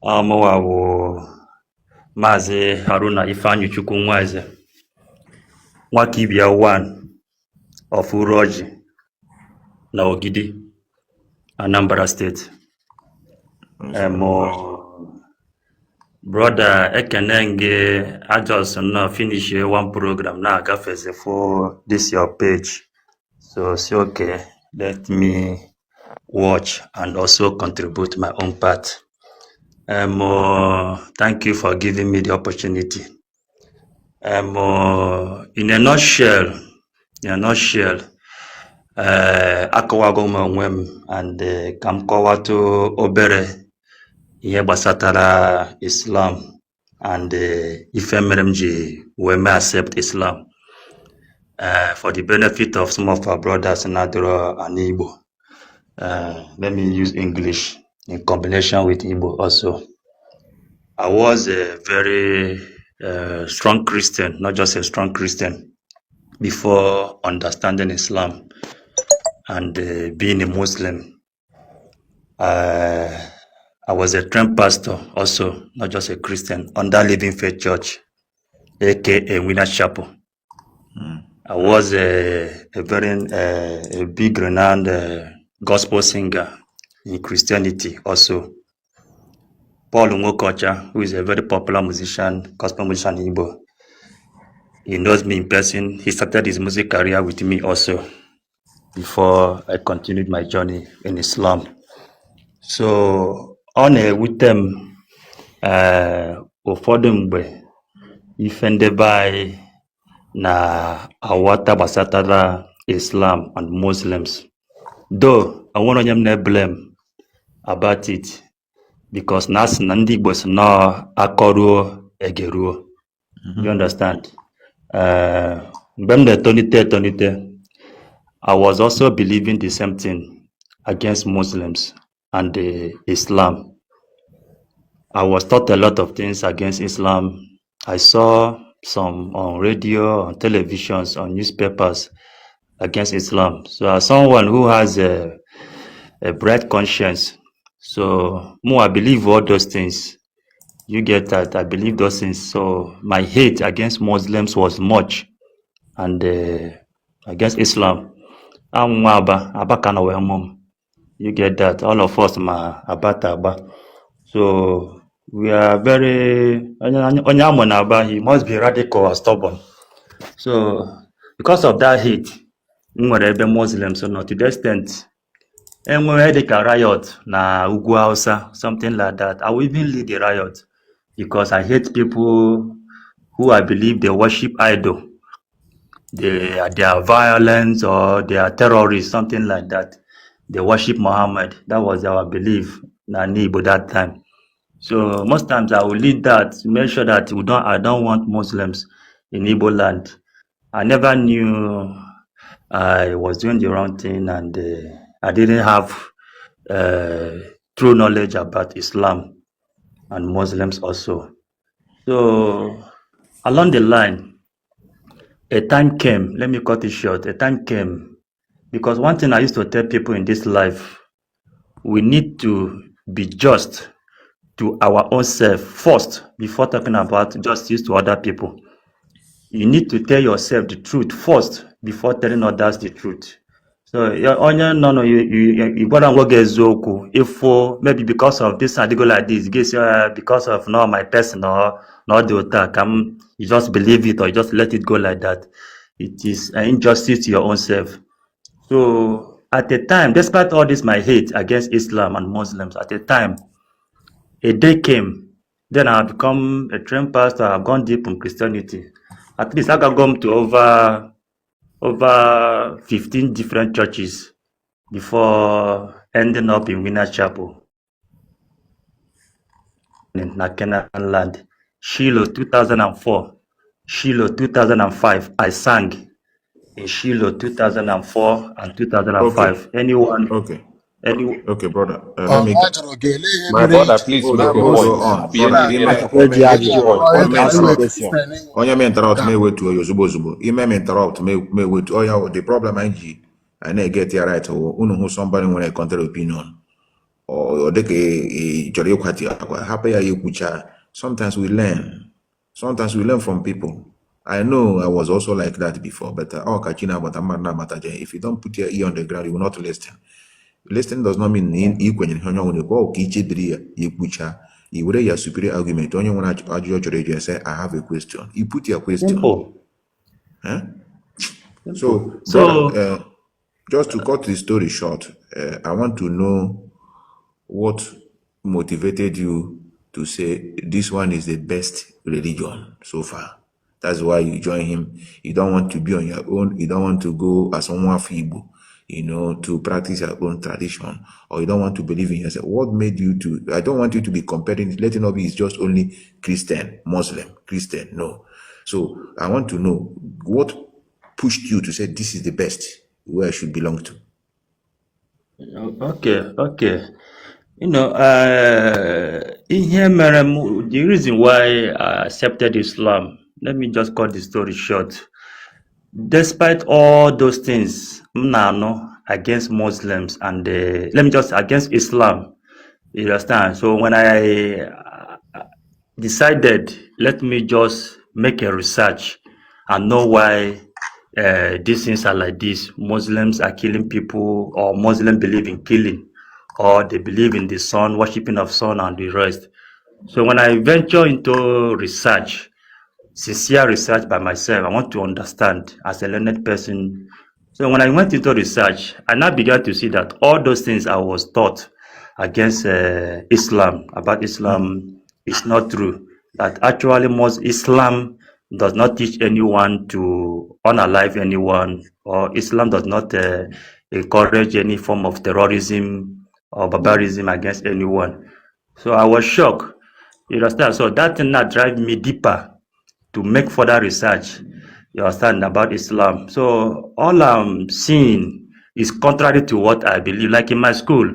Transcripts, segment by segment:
Amawawo Mazi Haruna Ifanyu Chukwunwaeze Nwakibia 1 of Uroji na Ogidi, Anambra State. Brother Ekenenge, I just finish one program now. I for this your page, so it's okay. Let me watch and also contribute my own part. Thank you for giving me the opportunity. In a nutshell, Akawagom and Kamkawato Obere Yebasatara Islam and Ifemeremji we may accept Islam for the benefit of some of our brothers in Adro and Igbo. Let me use English in combination with Igbo also. I was a very strong Christian, not just a strong Christian, before understanding Islam and being a Muslim. I was a trained pastor also, not just a Christian, under Living Faith Church, aka Winner Chapel. I was a very big renowned gospel singer in Christianity also. Paul Nwokocha, who is a very popular musician, gospel musician in Igbo. He knows me in person. He started his music career with me also before I continued my journey in Islam. So on with them, ụfọdụ mgbe ife ndebe na awata basatara Islam and Muslims. Though I want to blame about it because nas na Ndigbo no akoruo egeruo. You understand? When the tonite, I was also believing the same thing against Muslims and Islam. I was taught a lot of things against Islam. I saw some on radio, on televisions, on newspapers against Islam. So as someone who has a bright conscience, so more I believe all those things. You get that? I believe those things. So my hate against Muslims was much, and against Islam. I'm Abba. You get that? All of us ma Abba. So we are very he must be radical or stubborn. So because of that hate, Muslims, so not to the extent, and we had a riot na Ugwu Hausa, something like that. I will even lead the riot because I hate people who I believe they worship idol. They are violent or they are terrorists, something like that. They worship Muhammad. That was our belief na Ndigbo that time. So most times I will lead that to make sure that I don't want Muslims in Igboland. I never knew I was doing the wrong thing, and I didn't have true knowledge about Islam and Muslims also. So along the line, a time came, let me cut it short, a time came, because one thing I used to tell people in this life, we need to be just to our own self first before talking about justice to other people. You need to tell yourself the truth first before telling others the truth. So you gotta go get zoku. If maybe because of this I go like this, because of not my person or not the attack, you just believe it or you just let it go like that. It is an injustice to your own self. So at the time, despite all this my hate against Islam and Muslims, at the time, a day came, then I have become a trained pastor. I've gone deep in Christianity. At least I got gone to over 15 different churches before ending up in Winner Chapel in Nakena land. Shiloh 2004, Shiloh 2005. I sang in Shiloh 2004 and 2005. Okay. Anyone? Okay. Any? Okay, brother. My brother, please make your Go point. on, Be brother. Onye me interrupt me with you, zubo. You may interrupt me with the problem I get here right. Who somebody when I counter opinion. or sometimes we learn. Sometimes we learn from people. I know I was also like that before, but if you don't put your ear on the ground, you will not listen. Listening does not mean you would your superior argument. Only when I say I have a question. You put your question. Simple. Huh? Simple. So, brother, just to cut the story short, I want to know what motivated you to say this one is the best religion so far. That's why you join him. You don't want to be on your own. You don't want to go as someone Igbo, to practice your own tradition, or you don't want to believe in yourself. What made you to? I don't want you to be comparing. Letting up is just only Christian, Muslim, Christian. No. So I want to know what pushed you to say this is the best where I should belong to. Okay. The reason why I accepted Islam, let me just cut the story short. Despite all those things, against Muslims and against Islam, you understand? So when I decided, let me just make a research and know why these things are like this. Muslims are killing people, or Muslims believe in killing, or they believe in the sun, worshipping of sun and the rest. So when I venture into research, sincere research by myself, I want to understand as a learned person. So when I went into research, I now began to see that all those things I was taught against about Islam is not true. That actually Islam does not teach anyone to unalive anyone, or Islam does not encourage any form of terrorism or barbarism against anyone. So I was shocked. You understand? So that thing now drive me deeper to make further research, you understand, about Islam. So all I'm seeing is contrary to what I believe. Like in my school,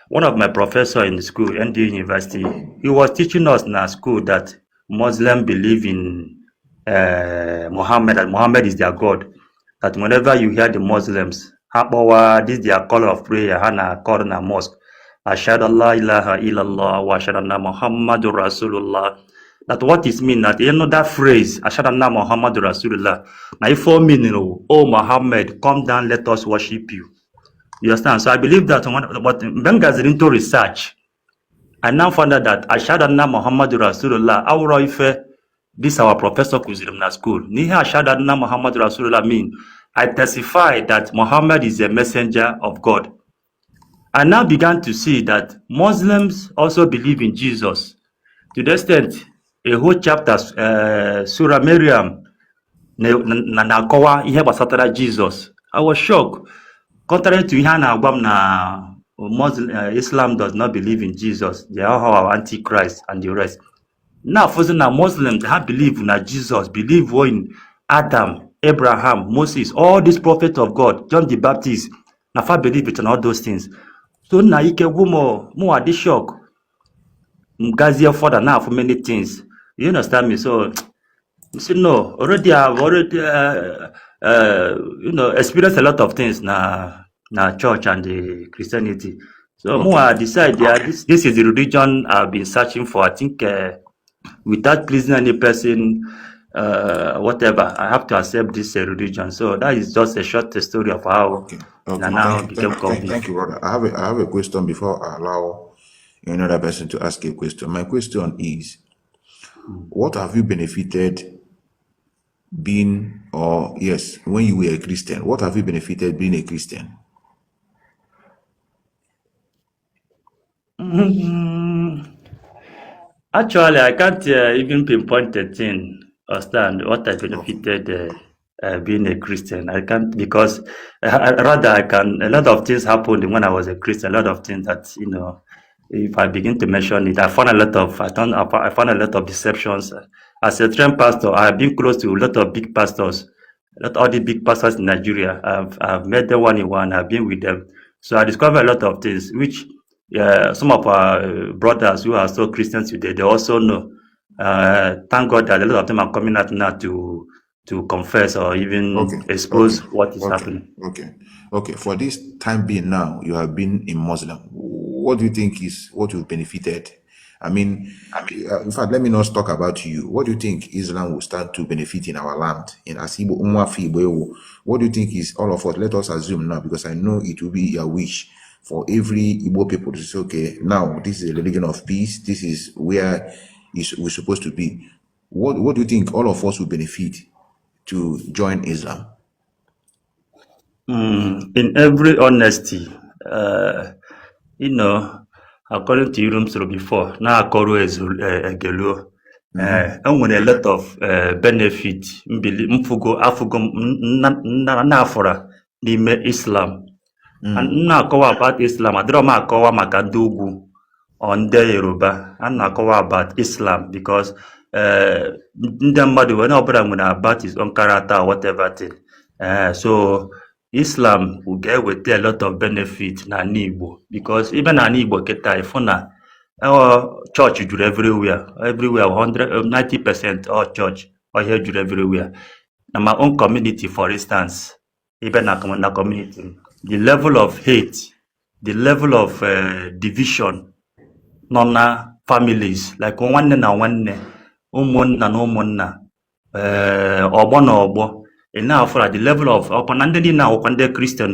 one of my professors in the school, Ndigbo University, he was teaching us in our school that Muslims believe in Muhammad, and Muhammad is their God. That whenever you hear the Muslims, this is their call of prayer, Hana call in a mosque. Ashhadu an la ilaha illallah wa ashhadu anna Muhammadur Rasulullah. That what is mean that that phrase, Ashhadu anna Muhammadur Rasulullah. Now if for meaning, oh Muhammad, come down, let us worship you. You understand? So I believe that but when I into research, I now found out that Ashhadu anna Muhammadur Rasulullah, our ife, this our professor Kuzirim na school. Niha Ashhadu anna Muhammadur Rasulullah mean I testify that Muhammad is a messenger of God. I now began to see that Muslims also believe in Jesus. To the extent, a whole chapter, Surah Maryam, na-akọwa ihe gbasatara Jesus. I was shocked. Contrary to ihe na Islam does not believe in Jesus. They are our Antichrist and the rest. Now, for the Muslims, they believe in Jesus, believe in Adam, Abraham, Moses, all these prophets of God, John the Baptist, na believe it and all those things. So na ike more at this shock. Mgazi further now for many things. You understand me? So you see, no, already I've experienced a lot of things na church and the Christianity. So more I decide this is the religion I've been searching for. I think without pleasing any person, whatever, I have to accept this religion. So that is just a short story of how now became convinced. Thank you, brother. I have a question before I allow another person to ask a question. My question is, what have you benefited being, when you were a Christian? What have you benefited being a Christian? Actually, I can't even pinpoint a thing or stand what I benefited being a Christian. I can't, because rather I can. A lot of things happened when I was a Christian. A lot of things that if I begin to mention it, I found a lot of deceptions. As a trained pastor, I've been close to a lot of big pastors. All the big pastors in Nigeria. I've met them one on one. I've been with them, so I discovered a lot of things which some of our brothers who are still Christians today, they also know. Thank God that a lot of them are coming out now to confess or even expose what is happening. Okay. For this time being now, you have been a Muslim. what do you think is what you've benefited? I mean, in fact, let me not talk about you. What do you think Islam will start to benefit in our land? In Asibo, what do you think is all of us? Let us assume now, because I know it will be a wish for every Igbo people to say, okay, now this is a religion of peace. This is where we're supposed to be. What do you think all of us will benefit to join Islam? In every honesty, according to Irum before, now Akoro is Egelo. And when a lot of benefit, Afugo Nafora, the Islam. And now about Islam, I draw my Kawa Makadugu on the Yoruba, and now about Islam because Ndambadu, when I about his own character or whatever thing. So Islam will get with a lot of benefit na Ndigbo because even na Ndigbo keta ifuna our church do everywhere 90% all church or here do everywhere. Na my own community, for instance, even na community, the level of hate, the level of division, nona families like one na umunna obo na obo. And now for the level of Christian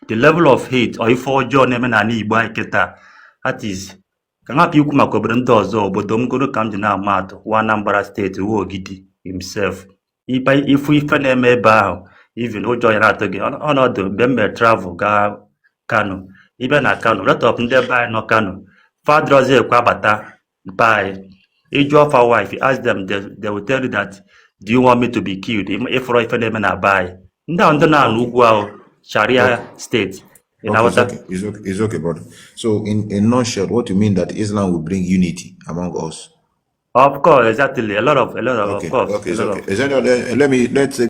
the level of hate or if all John that is cannot be come to now one Anambra state who himself. If we find bow, even join out again on the travel Kano, even a Kano, lot of by no Kano. Father Kwabata by age of our wife, you ask them, they will tell you that. Do you want me to be killed? If I buy, now Sharia state. It's okay, brother. So, in a nutshell, what you mean that Islam will bring unity among us? Of course, exactly. A lot of, Okay, of course. okay, it's okay. Let's